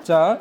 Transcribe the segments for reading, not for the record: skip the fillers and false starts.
자,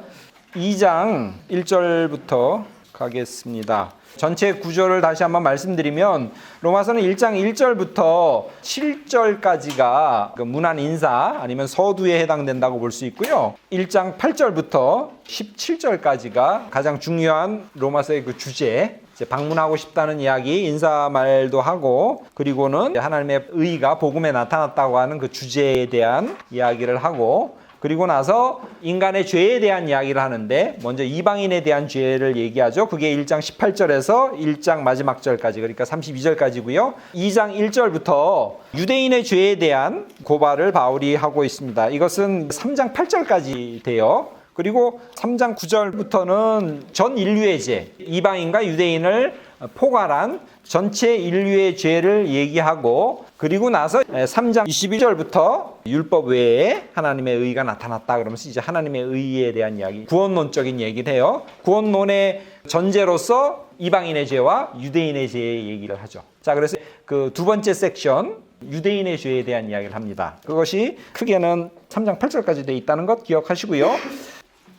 2장 1절부터 가겠습니다. 전체 구조를 다시 한번 말씀드리면 로마서는 1장 1절부터 7절까지가 문안 인사 아니면 서두에 해당된다고 볼 수 있고요. 1장 8절부터 17절까지가 가장 중요한 로마서의 그 주제, 이제 방문하고 싶다는 이야기, 인사말도 하고, 그리고는 하나님의 의가 복음에 나타났다고 하는 그 주제에 대한 이야기를 하고, 그리고 나서 인간의 죄에 대한 이야기를 하는데 먼저 이방인에 대한 죄를 얘기하죠. 그게 1장 18절에서 1장 마지막 절까지, 그러니까 32절까지고요. 2장 1절부터 유대인의 죄에 대한 고발을 바울이 하고 있습니다. 이것은 3장 8절까지 돼요. 그리고 3장 9절부터는 전 인류의 죄, 이방인과 유대인을 포괄한 전체 인류의 죄를 얘기하고, 그리고 나서 3장 22절부터 율법 외에 하나님의 의가 나타났다 그러면서 이제 하나님의 의에 대한 이야기, 구원론적인 얘기를 해요. 구원론의 전제로서 이방인의 죄와 유대인의 죄의 얘기를 하죠. 자, 그래서 그 두 번째 섹션, 유대인의 죄에 대한 이야기를 합니다. 그것이 크게는 3장 8절까지 되어 있다는 것 기억하시고요.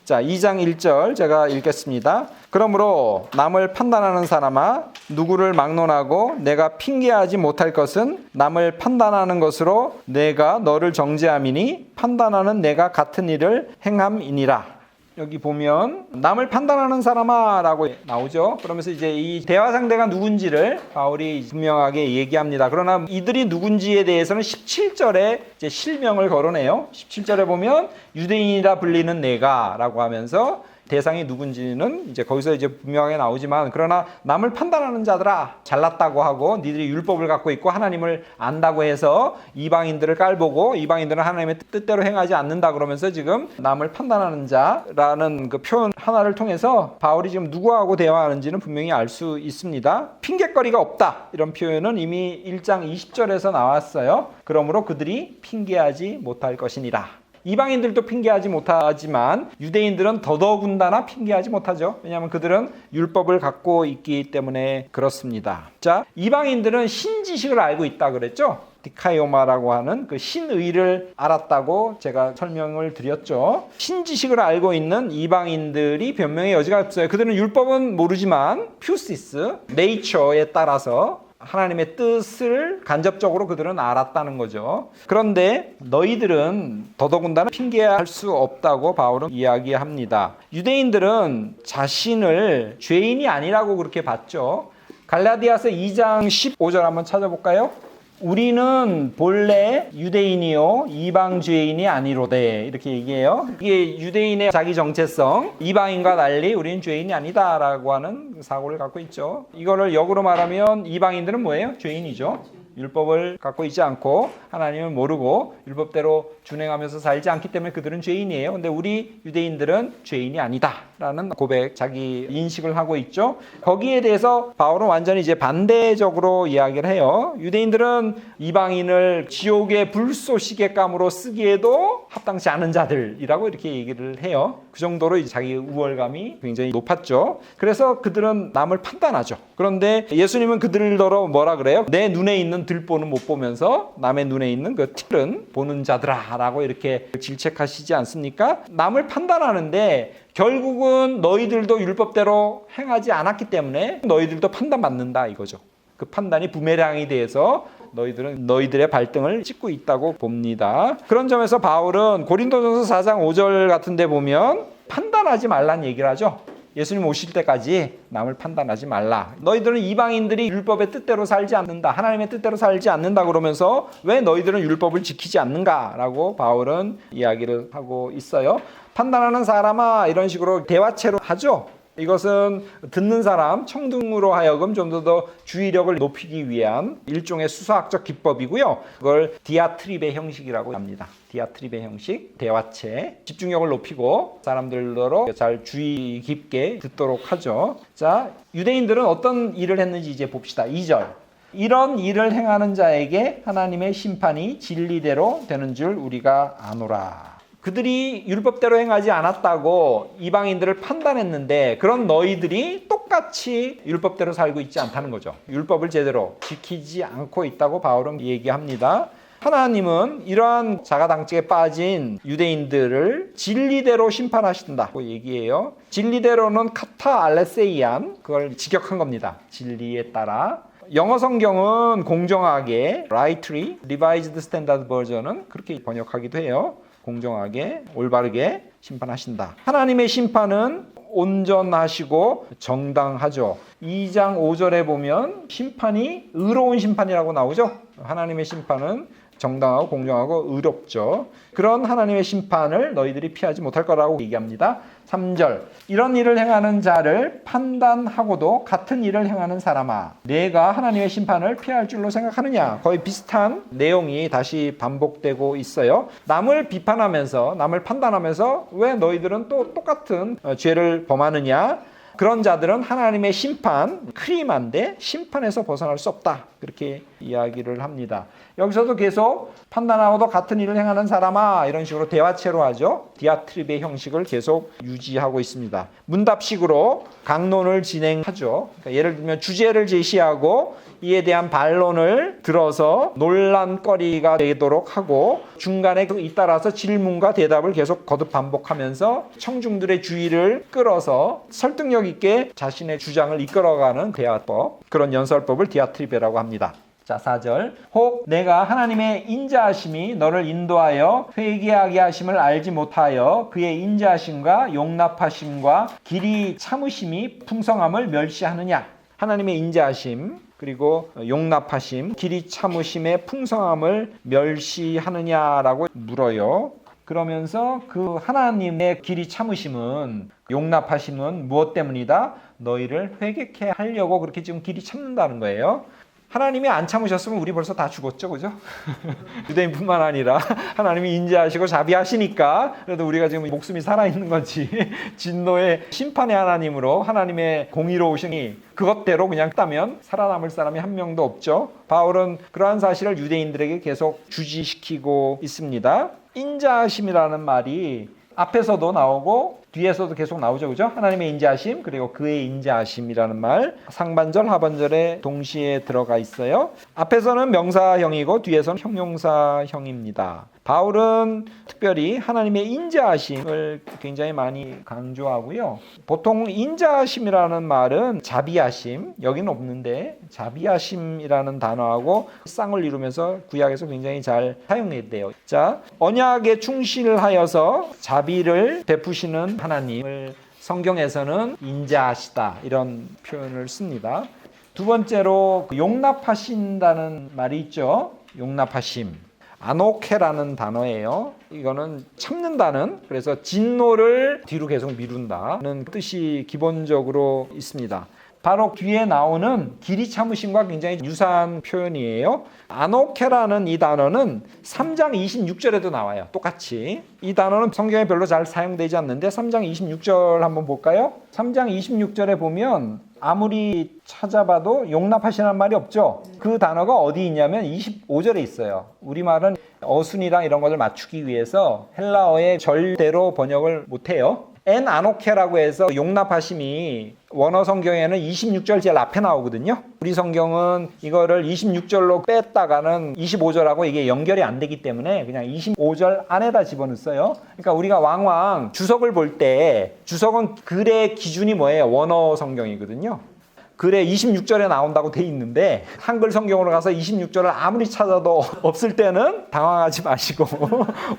자, 2장 1절 제가 읽겠습니다. 그러므로 남을 판단하는 사람아, 누구를 막론하고 내가 핑계하지 못할 것은 남을 판단하는 것으로 내가 너를 정죄함이니 판단하는 내가 같은 일을 행함이니라. 여기 보면 남을 판단하는 사람아 라고 나오죠. 그러면서 이제 이 대화 상대가 누군지를 바울이 분명하게 얘기합니다. 그러나 이들이 누군지에 대해서는 17절에 이제 실명을 거론해요. 17절에 보면 유대인이라 불리는 내가 라고 하면서 대상이 누군지는 이제 거기서 이제 분명하게 나오지만, 그러나 남을 판단하는 자들아, 잘났다고 하고 니들이 율법을 갖고 있고 하나님을 안다고 해서 이방인들을 깔보고 이방인들은 하나님의 뜻대로 행하지 않는다 그러면서 지금 남을 판단하는 자라는 그 표현 하나를 통해서 바울이 지금 누구하고 대화하는지는 분명히 알 수 있습니다. 핑계거리가 없다, 이런 표현은 이미 1장 20절에서 나왔어요. 그러므로 그들이 핑계하지 못할 것이니라. 이방인들도 핑계하지 못하지만 유대인들은 더더군다나 핑계하지 못하죠. 왜냐하면 그들은 율법을 갖고 있기 때문에 그렇습니다. 자, 이방인들은 신지식을 알고 있다 그랬죠. 디카이오마라고 하는 그 신의를 알았다고 제가 설명을 드렸죠. 신지식을 알고 있는 이방인들이 변명의 여지가 없어요. 그들은 율법은 모르지만 퓨시스, 네이처에 따라서 하나님의 뜻을 간접적으로 그들은 알았다는 거죠. 그런데 너희들은 더더군다나 핑계할 수 없다고 바울은 이야기합니다. 유대인들은 자신을 죄인이 아니라고 그렇게 봤죠. 갈라디아서 2장 15절 한번 찾아볼까요? 우리는 본래 유대인이요 이방 죄인이 아니로되, 이렇게 얘기해요. 이게 유대인의 자기 정체성, 이방인과 달리 우리는 죄인이 아니다라고 하는 사고를 갖고 있죠. 이거를 역으로 말하면 이방인들은 뭐예요? 죄인이죠. 율법을 갖고 있지 않고 하나님을 모르고 율법대로 준행하면서 살지 않기 때문에 그들은 죄인이에요. 근데 우리 유대인들은 죄인이 아니다라는 고백, 자기 인식을 하고 있죠. 거기에 대해서 바울은 완전히 이제 반대적으로 이야기를 해요. 유대인들은 이방인을 지옥의 불쏘시개감으로 쓰기에도 합당치 않은 자들이라고 이렇게 얘기를 해요. 그 정도로 이제 자기 우월감이 굉장히 높았죠. 그래서 그들은 남을 판단하죠. 그런데 예수님은 그들더러 뭐라 그래요? 내 눈에 있는 들보는 못 보면서 남의 눈에 있는 그 틀은 보는 자들아 라고 이렇게 질책하시지 않습니까? 남을 판단하는데 결국은 너희들도 율법대로 행하지 않았기 때문에 너희들도 판단받는다 이거죠. 그 판단이 부메랑이 돼서 너희들은 너희들의 발등을 찍고 있다고 봅니다. 그런 점에서 바울은 고린도전서 4장 5절 같은 데 보면 판단하지 말란 얘기를 하죠. 예수님 오실 때까지 남을 판단하지 말라. 너희들은 이방인들이 율법의 뜻대로 살지 않는다, 하나님의 뜻대로 살지 않는다 그러면서 왜 너희들은 율법을 지키지 않는가라고 바울은 이야기를 하고 있어요. 판단하는 사람아, 이런 식으로 대화체로 하죠. 이것은 듣는 사람, 청중으로 하여금 좀 더 주의력을 높이기 위한 일종의 수사학적 기법이고요. 그걸 디아트립의 형식이라고 합니다. 디아트립의 형식, 대화체, 집중력을 높이고 사람들로 잘 주의 깊게 듣도록 하죠. 자, 유대인들은 어떤 일을 했는지 이제 봅시다. 2절. 이런 일을 행하는 자에게 하나님의 심판이 진리대로 되는 줄 우리가 아노라. 그들이 율법대로 행하지 않았다고 이방인들을 판단했는데, 그런 너희들이 똑같이 율법대로 살고 있지 않다는 거죠. 율법을 제대로 지키지 않고 있다고 바울은 얘기합니다. 하나님은 이러한 자가당착에 빠진 유대인들을 진리대로 심판하신다고 얘기해요. 진리대로는 카타 알레세이안, 그걸 직역한 겁니다. 진리에 따라. 영어 성경은 공정하게, rightly, revised standard version은 그렇게 번역하기도 해요. 공정하게, 올바르게 심판하신다. 하나님의 심판은 온전하시고 정당하죠. 2장 5절에 보면 심판이 의로운 심판이라고 나오죠. 하나님의 심판은 정당하고 공정하고 의롭죠. 그런 하나님의 심판을 너희들이 피하지 못할 거라고 얘기합니다. 3절, 이런 일을 행하는 자를 판단하고도 같은 일을 행하는 사람아, 내가 하나님의 심판을 피할 줄로 생각하느냐. 거의 비슷한 내용이 다시 반복되고 있어요. 남을 비판하면서, 남을 판단하면서 왜 너희들은 또 똑같은 죄를 범하느냐. 그런 자들은 하나님의 심판, 크리만데 심판에서 벗어날 수 없다. 그렇게 이야기를 합니다. 여기서도 계속 판단하고도 같은 일을 행하는 사람아, 이런 식으로 대화체로 하죠. 디아트립의 형식을 계속 유지하고 있습니다. 문답식으로 강론을 진행하죠. 그러니까 예를 들면 주제를 제시하고 이에 대한 반론을 들어서 논란거리가 되도록 하고 중간에 잇따라서 질문과 대답을 계속 거듭 반복하면서 청중들의 주의를 끌어서 설득력 있게 자신의 주장을 이끌어가는 대화법, 그런 연설법을 디아트리베라고 합니다. 자, 4절. 혹 내가 하나님의 인자하심이 너를 인도하여 회개하게 하심을 알지 못하여 그의 인자하심과 용납하심과 길이 참으심이 풍성함을 멸시하느냐. 하나님의 인자하심, 그리고 용납하심, 길이 참으심의 풍성함을 멸시하느냐라고 물어요. 그러면서 그 하나님의 길이 참으심은, 용납하심은 무엇 때문이다? 너희를 회개케 하려고 그렇게 지금 길이 참는다는 거예요. 하나님이 안 참으셨으면 우리 벌써 다 죽었죠, 그죠? 유대인뿐만 아니라 하나님이 인자하시고 자비하시니까 그래도 우리가 지금 목숨이 살아있는 거지. 진노의 심판의 하나님으로 하나님의 공의로우시니 그것대로 그냥 따면 살아남을 사람이 한 명도 없죠. 바울은 그러한 사실을 유대인들에게 계속 주지시키고 있습니다. 인자하심이라는 말이 앞에서도 나오고 뒤에서도 계속 나오죠, 그죠? 하나님의 인자하심, 그리고 그의 인자하심이라는 말, 상반절, 하반절에 동시에 들어가 있어요. 앞에서는 명사형이고 뒤에서는 형용사형입니다. 바울은 특별히 하나님의 인자하심을 굉장히 많이 강조하고요. 보통 인자하심이라는 말은 자비하심, 여기는 없는데 자비하심이라는 단어하고 쌍을 이루면서 구약에서 굉장히 잘 사용돼요. 자, 언약에 충실하여서 자비를 베푸시는 하나님을 성경에서는 인자하시다, 이런 표현을 씁니다. 두 번째로 용납하신다는 말이 있죠. 용납하심. 아노케라는 단어예요. 이거는 참는다는, 그래서 진노를 뒤로 계속 미룬다는 뜻이 기본적으로 있습니다. 바로 뒤에 나오는 길이 참으심과 굉장히 유사한 표현이에요. 아노케라는 이 단어는 3장 26절에도 나와요. 똑같이. 이 단어는 성경에 별로 잘 사용되지 않는데 3장 26절 한번 볼까요? 3장 26절에 보면 아무리 찾아봐도 용납하시라는 말이 없죠. 그 단어가 어디 있냐면 25절에 있어요. 우리말은 어순이랑 이런 것을 맞추기 위해서 헬라어의 절대로 번역을 못해요. 엔 아노케라고 해서 용납하심이 원어 성경에는 26절 제일 앞에 나오거든요. 우리 성경은 이거를 26절로 뺐다가는 25절하고 이게 연결이 안 되기 때문에 그냥 25절 안에다 집어넣었어요. 그러니까 우리가 왕왕 주석을 볼 때, 주석은 글의 기준이 뭐예요? 원어 성경이거든요. 글에 26절에 나온다고 돼 있는데 한글 성경으로 가서 26절을 아무리 찾아도 없을 때는 당황하지 마시고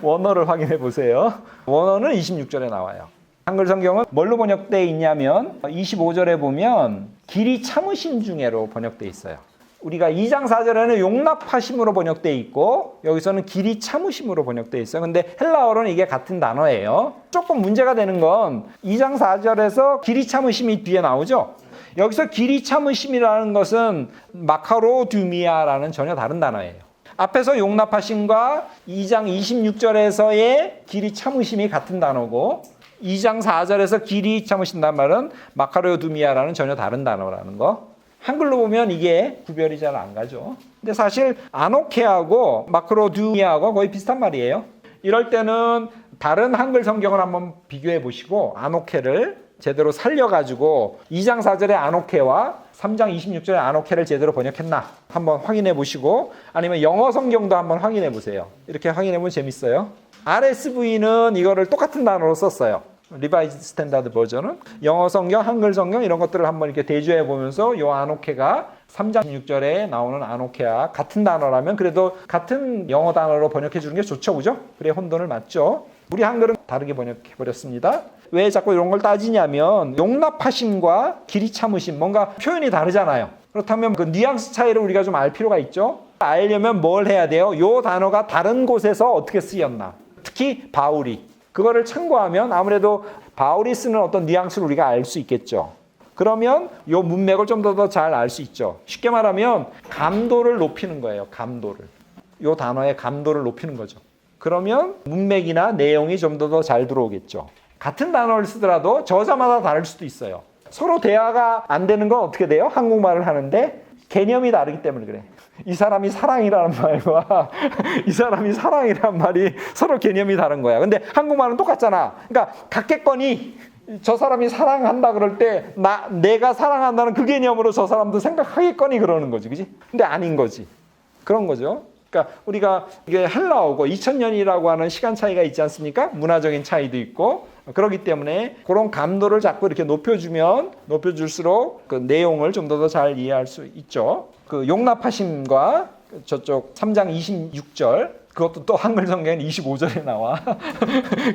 원어를 확인해 보세요. 원어는 26절에 나와요. 한글 성경은 뭘로 번역되어 있냐면 25절에 보면 길이 참으신 중에로 번역되어 있어요. 우리가 2장 4절에는 용납하심으로 번역되어 있고 여기서는 길이 참으심으로 번역되어 있어요. 근데 헬라어로는 이게 같은 단어예요. 조금 문제가 되는 건 2장 4절에서 길이 참으심이 뒤에 나오죠. 여기서 길이 참으심이라는 것은 마카로두미아라는 전혀 다른 단어예요. 앞에서 용납하심과 2장 26절에서의 길이 참으심이 같은 단어고 2장 4절에서 길이 참으신다는 말은 마카로두미아라는 전혀 다른 단어라는 거. 한글로 보면 이게 구별이 잘 안 가죠. 근데 사실 아노케하고 마카로두미아하고 거의 비슷한 말이에요. 이럴 때는 다른 한글 성경을 한번 비교해 보시고 아노케를 제대로 살려가지고 2장 4절의 아노케와 3장 26절에 아노케를 제대로 번역했나 한번 확인해 보시고, 아니면 영어 성경도 한번 확인해 보세요. 이렇게 확인해 보면 재밌어요. RSV는 이거를 똑같은 단어로 썼어요. 리바이즈 스탠다드 버전은. 영어 성경, 한글 성경 이런 것들을 한번 이렇게 대조해 보면서 요 아노케가 3장 16절에 나오는 아노케와 같은 단어라면 그래도 같은 영어 단어로 번역해 주는 게 좋죠, 그죠? 그래 혼돈을 맞죠. 우리 한글은 다르게 번역해 버렸습니다. 왜 자꾸 이런 걸 따지냐면 용납하심과 길이 참으심, 뭔가 표현이 다르잖아요. 그렇다면 그 뉘앙스 차이를 우리가 좀 알 필요가 있죠. 알려면 뭘 해야 돼요? 요 단어가 다른 곳에서 어떻게 쓰였나, 특히 바울이 그거를 참고하면 아무래도 바울이 쓰는 어떤 뉘앙스를 우리가 알 수 있겠죠. 그러면 요 문맥을 좀 더 잘 알 수 있죠. 쉽게 말하면 감도를 높이는 거예요. 감도를. 요 단어의 감도를 높이는 거죠. 그러면 문맥이나 내용이 좀 더 잘 들어오겠죠. 같은 단어를 쓰더라도 저자마다 다를 수도 있어요. 서로 대화가 안 되는 건 어떻게 돼요? 한국말을 하는데 개념이 다르기 때문에 그래. 이 사람이 사랑이라는 말과 이 사람이 사랑이라는 말이 서로 개념이 다른 거야. 근데 한국말은 똑같잖아. 그러니까 같겠거니 저 사람이 사랑한다 그럴 때 내가 사랑한다는 그 개념으로 저 사람도 생각하겠거니 그러는 거지. 그지? 근데 아닌 거지. 그런 거죠. 그러니까 우리가 이게 헬라어고 2000년이라고 하는 시간 차이가 있지 않습니까? 문화적인 차이도 있고 그렇기 때문에 그런 감도를 자꾸 이렇게 높여주면 높여줄수록 그 내용을 좀 더 잘 이해할 수 있죠. 그 용납하심과 저쪽 3장 26절 그것도 또 한글 성경엔 25절에 나와.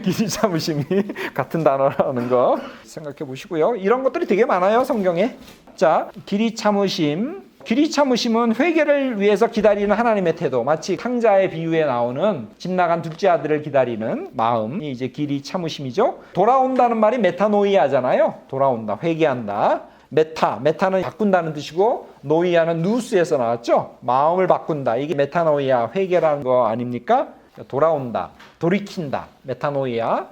길이 참으심이 같은 단어라는 거 생각해 보시고요. 이런 것들이 되게 많아요, 성경에. 자, 길이 참으심. 길이 참으심은 회개를 위해서 기다리는 하나님의 태도, 마치 탕자의 비유에 나오는 집 나간 둘째 아들을 기다리는 마음이 이제 길이 참으심이죠. 돌아온다는 말이 메타노이아잖아요. 돌아온다, 회개한다. 메타는 바꾼다는 뜻이고 노이아는 누스에서 나왔죠. 마음을 바꾼다. 이게 메타노이아, 회개라는 거 아닙니까? 돌아온다, 돌이킨다. 메타노이아,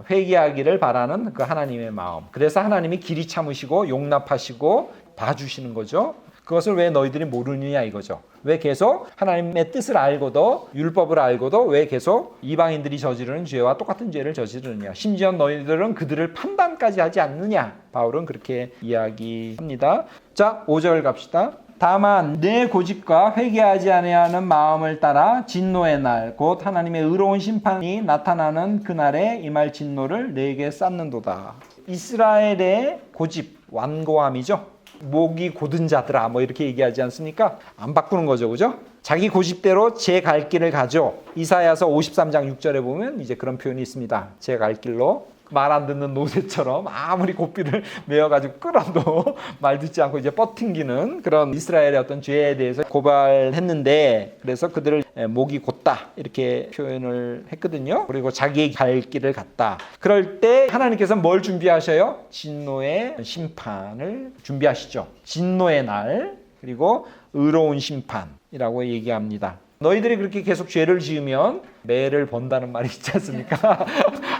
회개하기를 바라는 그 하나님의 마음. 그래서 하나님이 길이 참으시고 용납하시고 봐주시는 거죠. 그것을 왜 너희들이 모르느냐 이거죠. 왜 계속 하나님의 뜻을 알고도 율법을 알고도 왜 계속 이방인들이 저지르는 죄와 똑같은 죄를 저지르느냐. 심지어 너희들은 그들을 판단까지 하지 않느냐. 바울은 그렇게 이야기합니다. 자, 5절 갑시다. 다만 내 고집과 회개하지 아니하는 마음을 따라 진노의 날 곧 하나님의 의로운 심판이 나타나는 그날에 임할 진노를 내게 쌓는도다. 이스라엘의 고집, 완고함이죠. 목이 곧은 자들아 뭐 이렇게 얘기하지 않습니까? 안 바꾸는 거죠, 그죠? 자기 고집대로 제 갈 길을 가죠. 이사야서 53장 6절에 보면 이제 그런 표현이 있습니다. 제 갈 길로. 말 안 듣는 노새처럼 아무리 고삐를 메어가지고 끌어도 말 듣지 않고 이제 뻗팅기는 그런 이스라엘의 어떤 죄에 대해서 고발했는데, 그래서 그들을 목이 곧다 이렇게 표현을 했거든요. 그리고 자기의 갈 길을 갔다. 그럴 때 하나님께서 뭘 준비하셔요? 진노의 심판을 준비하시죠. 진노의 날, 그리고 의로운 심판이라고 얘기합니다. 너희들이 그렇게 계속 죄를 지으면 매를 번다는 말이 있지 않습니까?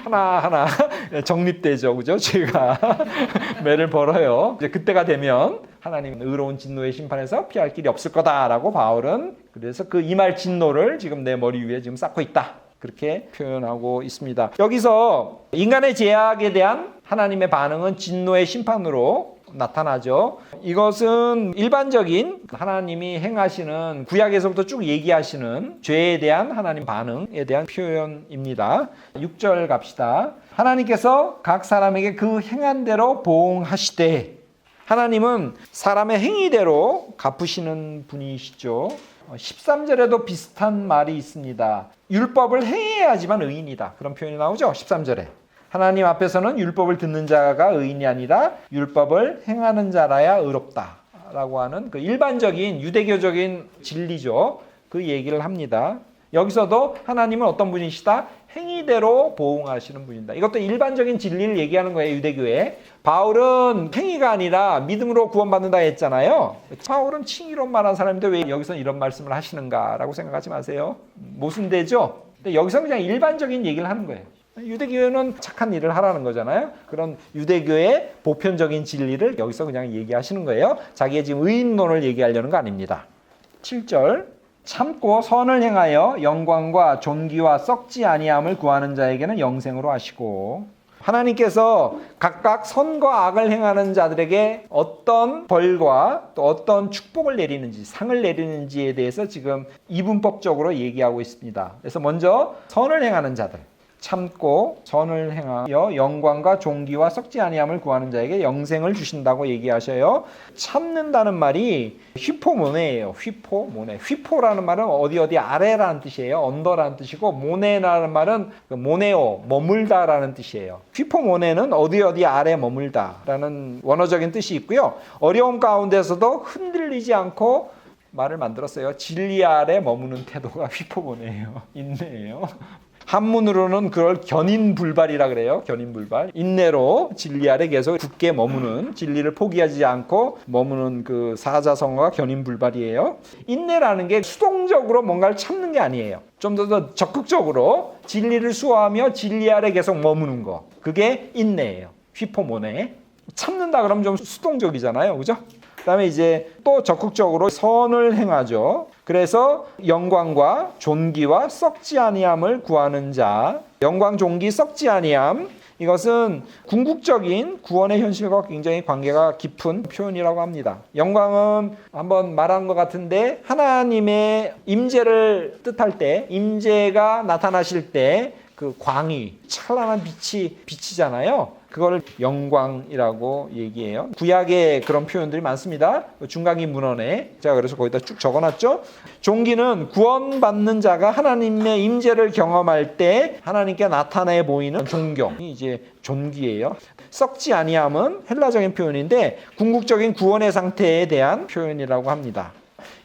하나하나 정립되죠, 그죠? 죄가 매를 벌어요. 이제 그때가 되면 하나님은 의로운 진노의 심판에서 피할 길이 없을 거다라고 바울은 그래서 그 임할 진노를 지금 내 머리 위에 지금 쌓고 있다. 그렇게 표현하고 있습니다. 여기서 인간의 죄악에 대한 하나님의 반응은 진노의 심판으로 나타나죠. 이것은 일반적인 하나님이 행하시는 구약에서부터 쭉 얘기하시는 죄에 대한 하나님 반응에 대한 표현입니다. 6절 갑시다. 하나님께서 각 사람에게 그 행한 대로 보응하시되, 하나님은 사람의 행위대로 갚으시는 분이시죠. 13절에도 비슷한 말이 있습니다. 율법을 행해야지만 의인이다. 그런 표현이 나오죠. 13절에. 하나님 앞에서는 율법을 듣는 자가 의인이 아니라 율법을 행하는 자라야 의롭다 라고 하는 그 일반적인 유대교적인 진리죠. 그 얘기를 합니다. 여기서도 하나님은 어떤 분이시다? 행위대로 보응하시는 분이다. 이것도 일반적인 진리를 얘기하는 거예요, 유대교에. 바울은 행위가 아니라 믿음으로 구원받는다 했잖아요. 바울은 칭의론 말한 사람인데 왜 여기서 이런 말씀을 하시는가라고 생각하지 마세요. 모순되죠? 근데 여기서 그냥 일반적인 얘기를 하는 거예요. 유대교는 착한 일을 하라는 거잖아요. 그런 유대교의 보편적인 진리를 여기서 그냥 얘기하시는 거예요. 자기의 지금 의인론을 얘기하려는 거 아닙니다. 7절 참고 선을 행하여 영광과 존귀와 썩지 아니함을 구하는 자에게는 영생으로 하시고, 하나님께서 각각 선과 악을 행하는 자들에게 어떤 벌과 또 어떤 축복을 내리는지, 상을 내리는지에 대해서 지금 이분법적으로 얘기하고 있습니다. 그래서 먼저 선을 행하는 자들, 참고 선을 행하여 영광과 존귀와 썩지 아니함을 구하는 자에게 영생을 주신다고 얘기하셔요. 참는다는 말이 휘포모네예요. 휘포모네. 휘포라는 말은 어디 아래라는 뜻이에요. 언더라는 뜻이고, 모네라는 말은 모네오, 머물다라는 뜻이에요. 휘포모네는 어디 아래 머물다라는 원어적인 뜻이 있고요. 어려움 가운데서도 흔들리지 않고 말을 만들었어요. 진리 아래 머무는 태도가 휘포모네예요. 인내예요. 한문으로는 그걸 견인불발이라 그래요. 견인불발. 인내로 진리 아래 계속 굳게 머무는, 진리를 포기하지 않고 머무는 그 사자성어가 견인불발이에요. 인내라는 게 수동적으로 뭔가를 참는 게 아니에요. 좀 더 적극적으로 진리를 수호하며 진리 아래 계속 머무는 거. 그게 인내예요. 휘포모네. 참는다 그러면 좀 수동적이잖아요. 그죠? 그 다음에 이제 또 적극적으로 선을 행하죠. 그래서 영광과 존귀와 썩지 아니함을 구하는 자. 영광, 존귀, 썩지 아니함. 이것은 궁극적인 구원의 현실과 굉장히 관계가 깊은 표현이라고 합니다. 영광은 한번 말한 것 같은데 하나님의 임재를 뜻할 때, 임재가 나타나실 때 그 광이, 찬란한 빛이 비치잖아요. 그걸 영광이라고 얘기해요. 구약에 그런 표현들이 많습니다. 중간기 문헌에 제가 그래서 거기다 쭉 적어놨죠. 존귀는 구원받는 자가 하나님의 임재를 경험할 때 하나님께 나타내 보이는 존경이 이제 존귀예요. 썩지 아니함은 헬라적인 표현인데 궁극적인 구원의 상태에 대한 표현이라고 합니다.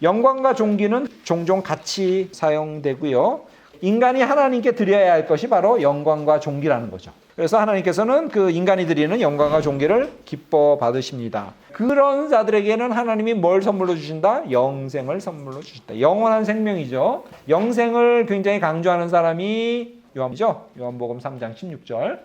영광과 존귀는 종종 같이 사용되고요. 인간이 하나님께 드려야 할 것이 바로 영광과 존귀라는 거죠. 그래서 하나님께서는 그 인간이 드리는 영광과 존귀를 기뻐 받으십니다. 그런 자들에게는 하나님이 뭘 선물로 주신다? 영생을 선물로 주신다. 영원한 생명이죠. 영생을 굉장히 강조하는 사람이 요한이죠. 요한복음 3장 16절.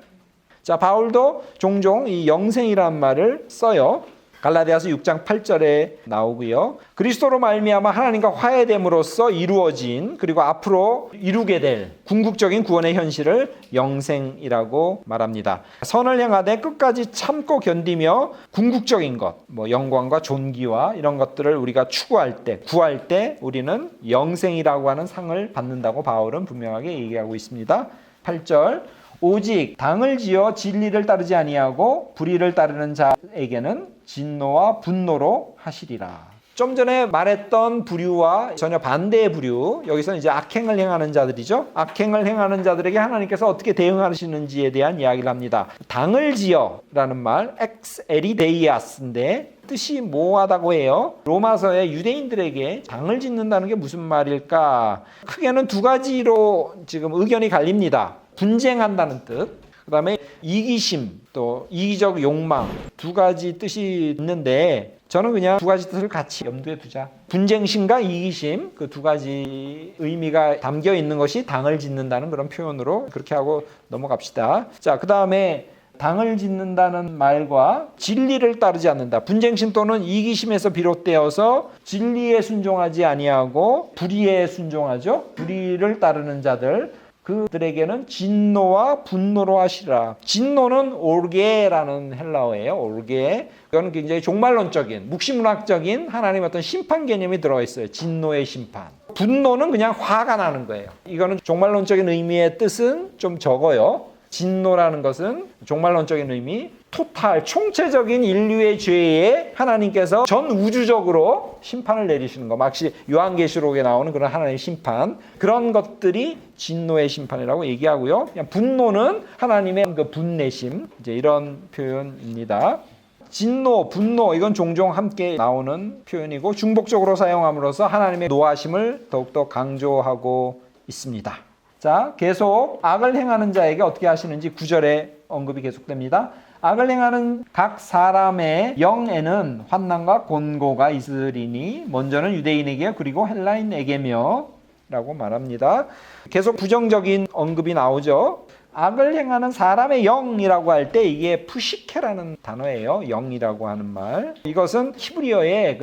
자, 바울도 종종 이 영생이라는 말을 써요. 갈라디아서 6장 8절에 나오고요. 그리스도로 말미암아 하나님과 화해됨으로써 이루어진, 그리고 앞으로 이루게 될 궁극적인 구원의 현실을 영생이라고 말합니다. 선을 향하되 끝까지 참고 견디며 궁극적인 것, 영광과 존귀와 이런 것들을 우리가 추구할 때, 구할 때 우리는 영생이라고 하는 상을 받는다고 바울은 분명하게 얘기하고 있습니다. 8절. 오직 당을 지어 진리를 따르지 아니하고 불의를 따르는 자에게는 진노와 분노로 하시리라. 좀 전에 말했던 부류와 전혀 반대의 부류, 여기서는 이제 악행을 행하는 자들이죠. 악행을 행하는 자들에게 하나님께서 어떻게 대응하시는지에 대한 이야기를 합니다. 당을 지어라는 말, ex erideias인데 뜻이 모호하다고 해요. 로마서의 유대인들에게 당을 짓는다는 게 무슨 말일까? 크게는 두 가지로 지금 의견이 갈립니다. 분쟁한다는 뜻, 그 다음에 이기심, 또 이기적 욕망, 두 가지 뜻이 있는데 저는 그냥 두 가지 뜻을 같이 염두에 두자. 분쟁심과 이기심, 그 두 가지 의미가 담겨 있는 것이 당을 짓는다는 그런 표현으로 그렇게 하고 넘어갑시다. 자, 그 다음에 당을 짓는다는 말과 진리를 따르지 않는다. 분쟁심 또는 이기심에서 비롯되어서 진리에 순종하지 아니하고 불의에 순종하죠. 불의를 따르는 자들, 그들에게는 진노와 분노로 하시라. 진노는 올게라는 헬라어예요. 올게. 이거는 굉장히 종말론적인, 묵시문학적인 하나님의 어떤 심판 개념이 들어가 있어요. 진노의 심판. 분노는 그냥 화가 나는 거예요. 이거는 종말론적인 의미의 뜻은 좀 적어요. 진노라는 것은 종말론적인 의미, 토탈, 총체적인 인류의 죄에 하나님께서 전 우주적으로 심판을 내리시는 거. 마치 요한계시록에 나오는 그런 하나님의 심판, 그런 것들이 진노의 심판이라고 얘기하고요. 그냥 분노는 하나님의 그 분내심, 이제 이런 표현입니다. 진노, 분노, 이건 종종 함께 나오는 표현이고 중복적으로 사용함으로써 하나님의 노하심을 더욱더 강조하고 있습니다. 자, 계속 악을 행하는 자에게 어떻게 하시는지 9절에 언급이 계속됩니다. 악을 행하는 각 사람의 영에는 환난과 곤고가 있으리니 먼저는 유대인에게 그리고 헬라인에게며 라고 말합니다. 계속 부정적인 언급이 나오죠. 악을 행하는 사람의 영이라고 할 때 이게 푸시케라는 단어예요. 영이라고 하는 말. 이것은 히브리어의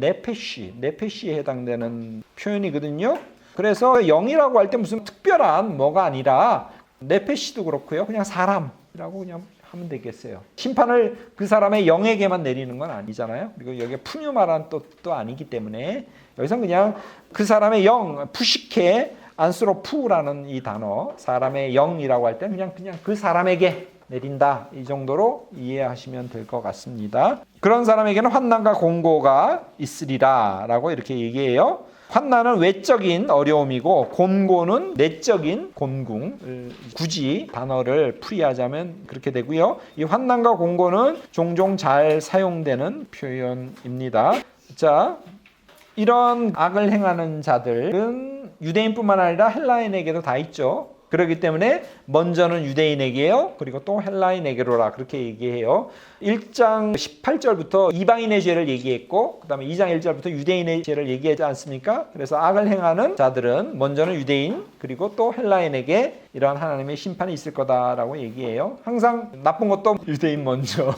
네페시에 해당되는 표현이거든요. 그래서 영이라고 할 때 무슨 특별한 뭐가 아니라 네페시도 그렇고요. 그냥 사람이라고 그냥 하면 되겠어요? 심판을 그 사람의 영에게만 내리는 건 아니잖아요. 그리고 여기에 푸뉴마란 뜻도 아니기 때문에 여기서 그냥 그 사람의 영, 푸시케 안스로푸라는 이 단어, 사람의 영이라고 할 때 그냥 그 사람에게 내린다, 이 정도로 이해하시면 될 것 같습니다. 그런 사람에게는 환난과 공고가 있으리라 라고 이렇게 얘기해요. 환난은 외적인 어려움이고 곤고는 내적인 곤궁. 굳이 단어를 풀이하자면 그렇게 되고요. 이 환난과 곤고는 종종 잘 사용되는 표현입니다. 자, 이런 악을 행하는 자들은 유대인뿐만 아니라 헬라인에게도 다 있죠. 그렇기 때문에 먼저는 유대인에게요. 그리고 또 헬라인에게로라 그렇게 얘기해요. 1장 18절부터 이방인의 죄를 얘기했고 그 다음에 2장 1절부터 유대인의 죄를 얘기하지 않습니까? 그래서 악을 행하는 자들은 먼저는 유대인 그리고 또 헬라인에게 이러한 하나님의 심판이 있을 거다라고 얘기해요. 항상 나쁜 것도 유대인 먼저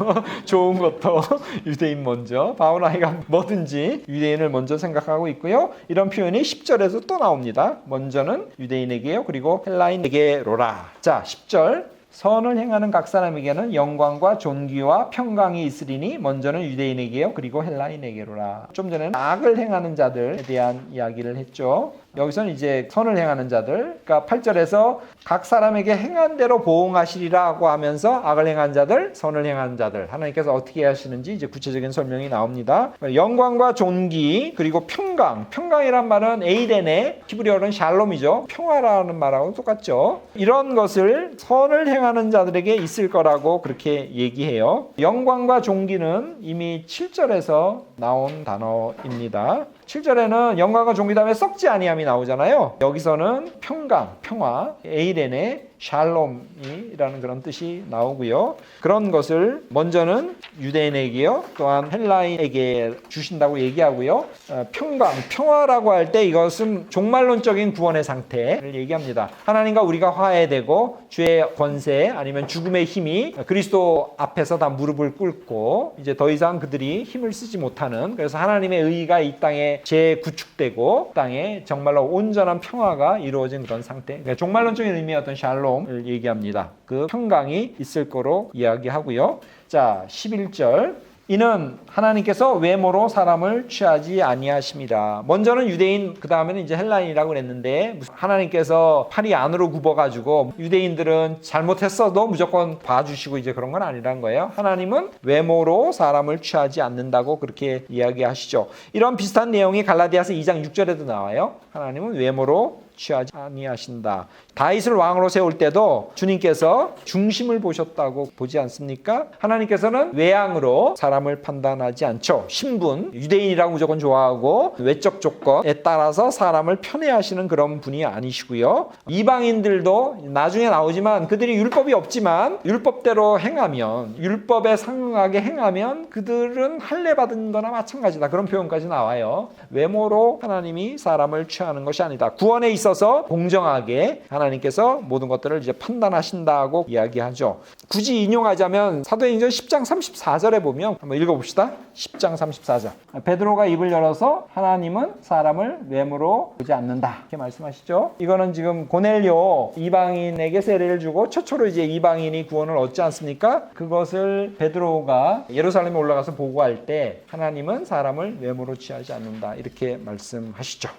좋은 것도 유대인 먼저 바오나이가 뭐든지 유대인을 먼저 생각하고 있고요. 이런 표현이 10절에서 또 나옵니다. 먼저는 유대인에게요. 그리고 헬라인에게로라. 자, 10절 선을 행하는 각 사람에게는 영광과 존귀와 평강이 있으리니 먼저는 유대인에게요. 그리고 헬라인에게로라. 좀 전에는 악을 행하는 자들에 대한 이야기를 했죠. 여기서는 이제 선을 행하는 자들, 그러니까 8절에서 각 사람에게 행한 대로 보응하시리라고 하면서 악을 행한 자들, 선을 행하는 자들, 하나님께서 어떻게 하시는지 이제 구체적인 설명이 나옵니다. 영광과 존귀 그리고 평강이란 말은 에이덴의 히브리어로는 샬롬이죠. 평화라는 말하고 똑같죠. 이런 것을 선을 행하는 자들에게 있을 거라고 그렇게 얘기해요. 영광과 존귀는 이미 7절에서 나온 단어입니다. 7절에는 영광과 존귀 다음에 썩지 아니함이 나오잖아요. 여기서는 평강, 평화, 에이렌의 샬롬이라는 그런 뜻이 나오고요. 그런 것을 먼저는 유대인에게요. 또한 헬라인에게 주신다고 얘기하고요. 평강, 평화라고 할 때 이것은 종말론적인 구원의 상태를 얘기합니다. 하나님과 우리가 화해되고 주의 권세 아니면 죽음의 힘이 그리스도 앞에서 다 무릎을 꿇고 이제 더 이상 그들이 힘을 쓰지 못하는, 그래서 하나님의 의가 이 땅에 재구축되고 땅에 정말로 온전한 평화가 이루어진 그런 상태. 그러니까 종말론적인 의미의 어떤 샬롬을 얘기합니다. 그 평강이 있을 거로 이야기하고요. 자, 11절. 이는 하나님께서 외모로 사람을 취하지 아니하심이라. 먼저는 유대인, 그 다음에는 이제 헬라인이라고 그랬는데 하나님께서 팔이 안으로 굽어가지고 유대인들은 잘못했어도 무조건 봐주시고 이제 그런 건 아니란 거예요. 하나님은 외모로 사람을 취하지 않는다고 그렇게 이야기하시죠. 이런 비슷한 내용이 갈라디아서 2장 6절에도 나와요. 하나님은 외모로 취하지 아니하신다. 다윗을 왕으로 세울 때도 주님께서 중심을 보셨다고 보지 않습니까? 하나님께서는 외양으로 사람을 판단하지 않죠. 신분, 유대인이라고 무조건 좋아하고 외적 조건에 따라서 사람을 편애하시는 그런 분이 아니시고요. 이방인들도 나중에 나오지만 그들이 율법이 없지만 율법대로 행하면, 율법에 상응하게 행하면 그들은 할례 받은 거나 마찬가지다. 그런 표현까지 나와요. 외모로 하나님이 사람을 취하는 것이 아니다. 구원에 있어서 공정하게 하나님께서 모든 것들을 이제 판단하신다고 이야기하죠. 굳이 인용하자면 사도행전 10장 34절에 보면 한번 읽어봅시다. 10장 34절. 베드로가 입을 열어서 하나님은 사람을 외모로 보지 않는다. 이렇게 말씀하시죠. 이거는 지금 고넬료 이방인에게 세례를 주고 최초로 이제 이방인이 구원을 얻지 않습니까? 그것을 베드로가 예루살렘에 올라가서 보고할 때 하나님은 사람을 외모로 취하지 않는다. 이렇게 말씀하시죠.